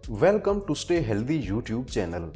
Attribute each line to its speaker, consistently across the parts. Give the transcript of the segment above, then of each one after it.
Speaker 1: Welcome to stay healthy YouTube channel.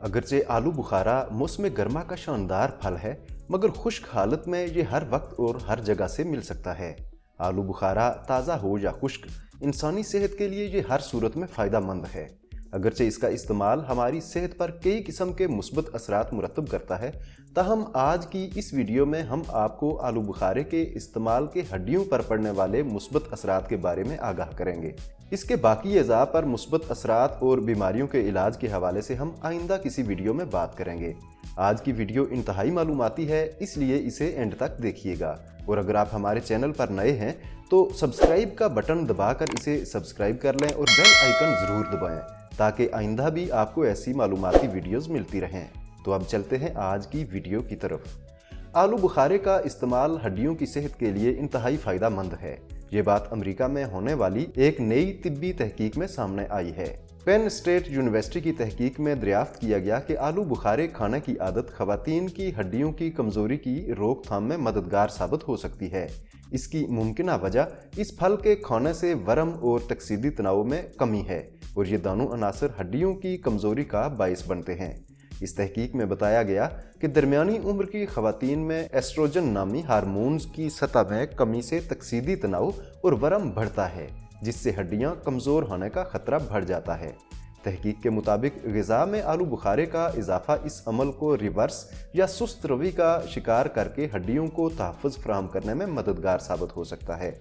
Speaker 1: अगरचे आलू बुखारा मौसम गर्मा का शानदार फल है, मगर खुश्क हालत में ये हर वक्त और हर जगह से मिल सकता है। आलू बुखारा ताज़ा हो या खुश्क, इंसानी सेहत के लिए ये हर सूरत में फ़ायदेमंद है। अगरचे इसका इस्तेमाल हमारी सेहत पर कई किस्म के मुस्बत असरात मुरतब करता है, ताहम आज की इस वीडियो में हम आपको आलू बुखारे के इस्तेमाल के हड्डियों पर पड़ने वाले मुस्बत असरात के बारे में आगाह करेंगे। इसके बाकी अज़ा पर मुस्बत असरात और बीमारियों के इलाज के हवाले से हम आइंदा किसी वीडियो में बात करेंगे। आज की वीडियो इंतहाई मालूमाती है, इसलिए इसे एंड तक देखिएगा। और अगर आप हमारे चैनल पर नए हैं तो सब्सक्राइब का बटन दबाकर इसे सब्सक्राइब कर लें और बेल आइकन ज़रूर दबाएं, ताकि आइंदा भी आपको ऐसी मालूमाती वीडियोस मिलती रहें। तो अब चलते हैं आज की वीडियो की तरफ। आलू बुखारे का इस्तेमाल हड्डियों की सेहत के लिए इंतहाई फ़ायदेमंद है। ये बात अमेरिका में होने वाली एक नई तिब्बी तहकीक में सामने आई है। पेन स्टेट यूनिवर्सिटी की तहकीक में दरियाफ्त किया गया कि आलू बुखारे खाने की आदत खवातीन की हड्डियों की कमज़ोरी की रोकथाम में मददगार साबित हो सकती है। इसकी मुमकिना वजह इस फल के खाने से वरम और तकसीदी तनाव में कमी है, और ये दोनों अनासर हड्डियों की कमज़ोरी का बाइस बनते हैं। इस तहकीक में बताया गया कि दरमियानी उम्र की खवातीन में एस्ट्रोजन नामी हार्मोन्स की सतह में कमी से तकसीदी तनाव और वरम बढ़ता है, जिससे हड्डियां कमज़ोर होने का खतरा बढ़ जाता है। तहकीक के मुताबिक ग़िज़ा में आलू बुखारे का इजाफा इस अमल को रिवर्स या सुस्त रवि का शिकार करके हड्डियों को तहफ़्फ़ुज़ फराहम करने में मददगार साबित हो सकता है।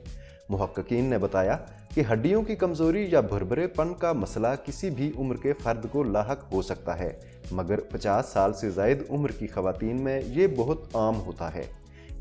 Speaker 1: मुहक्किकीन ने बताया कि हड्डियों की कमज़ोरी या भुरभुरेपन का मसला किसी भी उम्र के फ़र्द को लाहक हो सकता है, मगर 50 साल से ज़ायद उम्र की खवातीन में ये बहुत आम होता है।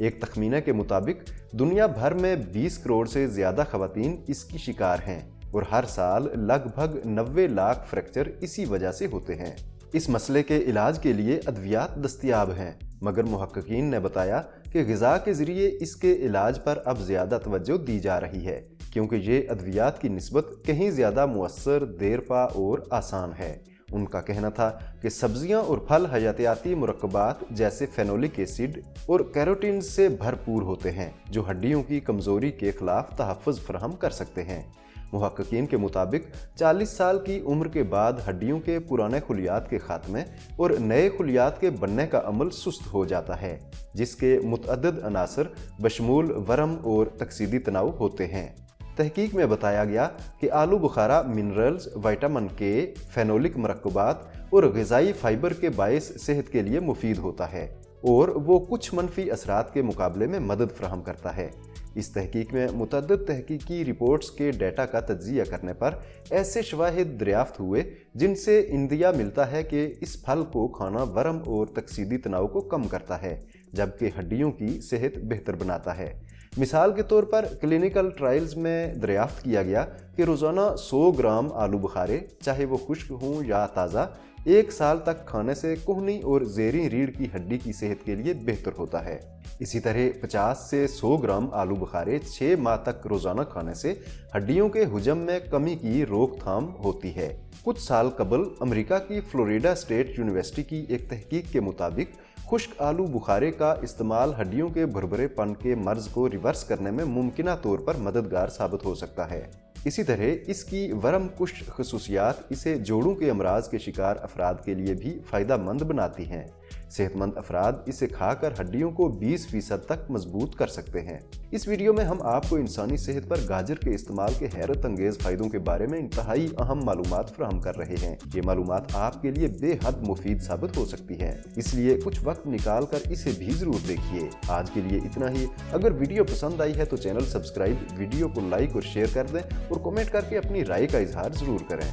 Speaker 1: एक तखमीने के मुताबिक दुनिया भर में 20 करोड़ से ज़्यादा खवातीन इसकी शिकार हैं, और हर साल लगभग 90 लाख फ्रैक्चर इसी वजह से होते हैं। इस मसले के इलाज के लिए अद्वियात दस्तयाब हैं, मगर मुहक्किकीन ने बताया कि ग़िज़ा के ज़रिए इसके इलाज पर अब ज़्यादा तवज्जो दी जा रही है, क्योंकि ये अद्वियात की निस्बत कहीं ज़्यादा मुअस्सर, देरपा और आसान है। उनका कहना था कि सब्जियां और फल हयातियाती मुरक्कबात जैसे फेनोलिक एसिड और कैरोटीन से भरपूर होते हैं, जो हड्डियों की कमज़ोरी के खिलाफ तहफ़्फ़ुज़ फराहम कर सकते हैं। मुहक्किकीन के मुताबिक 40 साल की उम्र के बाद हड्डियों के पुराने खुलियात के खात्मे और नए खुलियात के बनने का अमल सुस्त हो जाता है, जिसके मुतअद्दिद अनासर बशमूल वरम और तकसीदी तनाव होते हैं। तहकीक में बताया गया कि आलू बुखारा मिनरल्स, विटामिन के, फेनोलिक मरक्कबात और ग़िज़ाई फाइबर के बायस सेहत के लिए मुफीद होता है, और वो कुछ मनफी असरात के मुकाबले में मदद फराहम करता है। इस तहकीक में मुतअद्दिद तहकीकी रिपोर्ट्स के डेटा का तज्ज़िया करने पर ऐसे शवाहिद दरियाफ्त हुए जिनसे इंदिया मिलता है कि इस फल को खाना वरम और तकसीदी तनाव को कम करता है, जबकि हड्डियों की सेहत बेहतर बनाता है। मिसाल के तौर पर क्लिनिकल ट्रायल्स में दरियाफ्त किया गया कि रोज़ाना 100 ग्राम आलू बुखारे, चाहे वो खुश्क हों या ताज़ा, 1 साल तक खाने से कोहनी और ज़ेरी रीढ़ की हड्डी की सेहत के लिए बेहतर होता है। इसी तरह 50 से 100 ग्राम आलू बुखारे 6 माह तक रोज़ाना खाने से हड्डियों के हुजम में कमी की रोकथाम होती है। कुछ साल कबल अमेरिका की फ्लोरिडा स्टेट यूनिवर्सिटी की एक तहकीक के मुताबिक खुश्क आलू बुखारे का इस्तेमाल हड्डियों के भुरभुरेपन के मर्ज को रिवर्स करने में मुमकिना तौर पर मददगार साबित हो सकता है। इसी तरह इसकी वरम कुश खसूसियात इसे जोड़ों के अमराज के शिकार अफराद के लिए भी फ़ायदेमंद बनाती हैं। सेहतमंद अफराद इसे खाकर हड्डियों को 20% तक मजबूत कर सकते हैं। इस वीडियो में हम आपको इंसानी सेहत पर गाजर के इस्तेमाल के हैरत अंगेज़ फ़ायदों के बारे में इंतहाई अहम मालूमात फराहम कर रहे हैं। ये मालूमात आपके लिए बेहद मुफीद साबित हो सकती है, इसलिए कुछ वक्त निकाल कर इसे भी ज़रूर देखिए। आज के लिए इतना ही। अगर वीडियो पसंद आई है तो चैनल सब्सक्राइब, वीडियो को लाइक और शेयर कर दें, और कमेंट करके अपनी राय का इजहार ज़रूर करें।